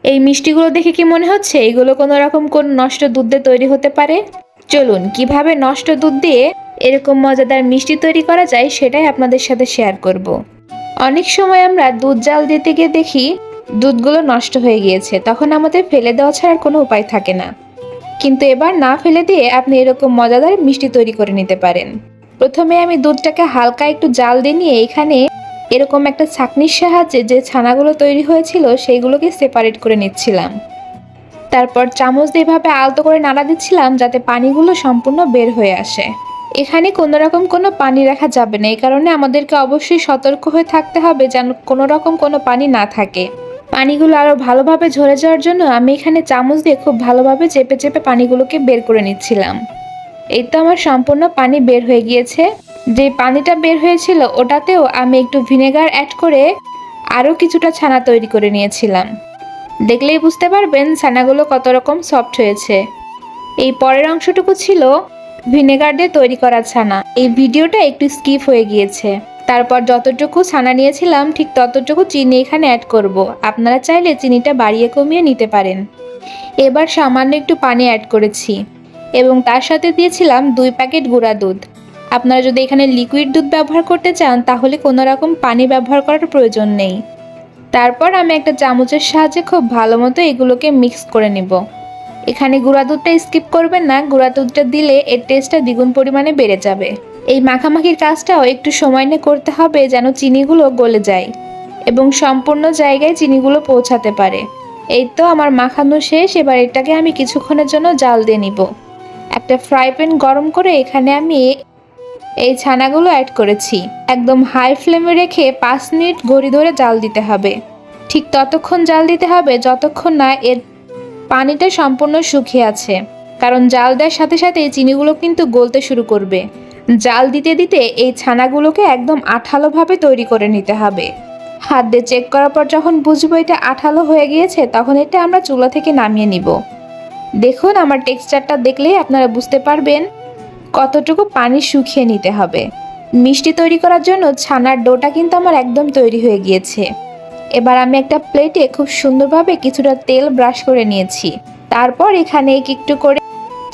এই মিষ্টিগুলো দেখে কি মনে হচ্ছে এগুলো কোনো রকম কোন নষ্ট দুধ দিয়ে তৈরি হতে পারে? চলুন কিভাবে নষ্ট দুধ দিয়ে এরকম মজাদার মিষ্টি তৈরি করা যায় সেটাই আপনাদের সাথে শেয়ার করব। অনেক সময় আমরা দুধ জাল দিতে গিয়ে দেখি দুধগুলো নষ্ট হয়ে গিয়েছে, তখন আমাদের ফেলে দেওয়া ছাড়া কোনো উপায় থাকে না। কিন্তু এবার না ফেলে দিয়ে আপনি এরকম মজাদার মিষ্টি তৈরি করে নিতে পারেন। প্রথমে আমি দুধটাকে হালকা একটু জাল দিয়ে নিয়ে এখানে এরকম একটা ছাঁকনির সাহায্যে যে ছানাগুলো তৈরি হয়েছিল সেইগুলোকে সেপারেট করে নিচ্ছিলাম। তারপর চামচ দিয়ে এভাবে আলতো করে নাড়া দিচ্ছিলাম যাতে পানিগুলো সম্পূর্ণ বের হয়ে আসে। এখানে কোনো রকম কোনো পানি রাখা যাবে না, এই কারণে আমাদেরকে অবশ্যই সতর্ক হয়ে থাকতে হবে যেন কোনো রকম কোনো পানি না থাকে। পানিগুলো আরও ভালোভাবে ঝরে যাওয়ার জন্য আমি এখানে চামচ দিয়ে খুব ভালোভাবে চেপে চেপে পানিগুলোকে বের করে নিচ্ছিলাম। এই তো আমার সম্পূর্ণ পানি বের হয়ে গিয়েছে। যে পানিটা বের হয়েছিল ওটাতেও আমি একটু ভিনেগার অ্যাড করে আরও কিছুটা ছানা তৈরি করে নিয়েছিলাম। দেখলেই বুঝতে পারবেন ছানাগুলো কত রকম সফট হয়েছে। এই পরের অংশটুকু ছিল ভিনেগার দিয়ে তৈরি করা ছানা। এই ভিডিওটা একটু স্কিপ হয়ে গিয়েছে। তারপর যতটুকু ছানা নিয়েছিলাম ঠিক ততটুকু চিনি এখানে অ্যাড করব। আপনারা চাইলে চিনিটা বাড়িয়ে কমিয়ে নিতে পারেন। এবার সামান্য একটু পানি অ্যাড করেছি এবং তার সাথে দিয়েছিলাম 2 প্যাকেট গুঁড়া দুধ। আপনারা যদি এখানে লিকুইড দুধ ব্যবহার করতে চান তাহলে কোনো রকম পানি ব্যবহার করার প্রয়োজন নেই। তারপর আমি একটা চামচের সাহায্যে খুব ভালো মতো এগুলোকে মিক্স করে নেব। এখানে গুঁড়া দুধটা স্কিপ করবেন না, গুঁড়া দুধটা দিলে এর টেস্টটা দ্বিগুণ পরিমাণে বেড়ে যাবে। এই মাখামাখির কাজটাও একটু সময় নিয়ে করতে হবে যেন চিনিগুলো গলে যায় এবং সম্পূর্ণ জায়গায় চিনিগুলো পৌঁছাতে পারে। এই তো আমার মাখানো শেষ। এবার এটাকে আমি কিছুক্ষণের জন্য জাল দিয়ে নিব। একটা ফ্রাই প্যান গরম করে এখানে আমি এই ছানাগুলো অ্যাড করেছি। একদম হাই ফ্লেমে রেখে 5 মিনিট ঘড়ি ধরে জাল দিতে হবে। ঠিক ততক্ষণ জাল দিতে হবে যতক্ষণ না এর পানিটা সম্পূর্ণ শুকিয়ে আছে, কারণ জাল দেওয়ার সাথে সাথে চিনিগুলো কিন্তু গলতে শুরু করবে। জাল দিতে দিতে এই ছানাগুলোকে একদম আঠালোভাবে তৈরি করে নিতে হবে। হাত দিয়ে চেক করার পর যখন বুঝবো এটা আঠালো হয়ে গিয়েছে তখন এটা আমরা চুলা থেকে নামিয়ে নিব। দেখুন আমার টেক্সচারটা দেখলেই আপনারা বুঝতে পারবেন কতটুকু পানি শুকিয়ে নিতে হবে। মিষ্টি তৈরি করার জন্য ছানার ডোটা কিন্তু আমার একদম তৈরি হয়ে গিয়েছে। এবার আমি একটা প্লেটে খুব সুন্দরভাবে কিছুটা তেল ব্রাশ করে নিয়েছি। তারপর এখানে একটু করে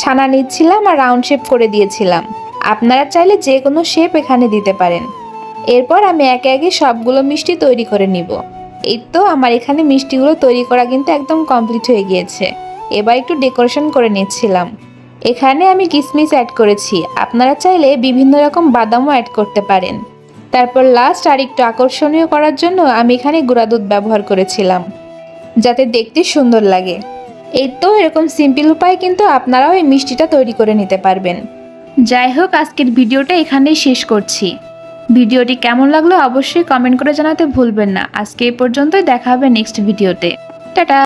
ছানা নিচ্ছিলাম আর রাউন্ড শেপ করে দিয়েছিলাম। আপনারা চাইলে যে কোনো শেপ এখানে দিতে পারেন। এরপর আমি একে একে সবগুলো মিষ্টি তৈরি করে নিব। এই তো আমার এখানে মিষ্টিগুলো তৈরি করা কিন্তু একদম কমপ্লিট হয়ে গিয়েছে। এবার একটু ডেকোরেশন করে নিচ্ছিলাম। এখানে আমি কিশমিশ অ্যাড করেছি, আপনারা চাইলে বিভিন্ন রকম বাদামও অ্যাড করতে পারেন। তারপর লাস্ট আর একটু আকর্ষণীয় করার জন্য আমি এখানে গুঁড়া দুধ ব্যবহার করেছিলাম যাতে দেখতে সুন্দর লাগে। এই তো এরকম সিম্পল উপায়ে কিন্তু আপনারাও এই মিষ্টিটা তৈরি করে নিতে পারবেন। যাই হোক আজকের ভিডিওটা এখানেই শেষ করছি। ভিডিওটি কেমন লাগলো অবশ্যই কমেন্ট করে জানাতে ভুলবেন না। আজকে এই পর্যন্তই, দেখা হবে নেক্সট ভিডিওতে। টাটা।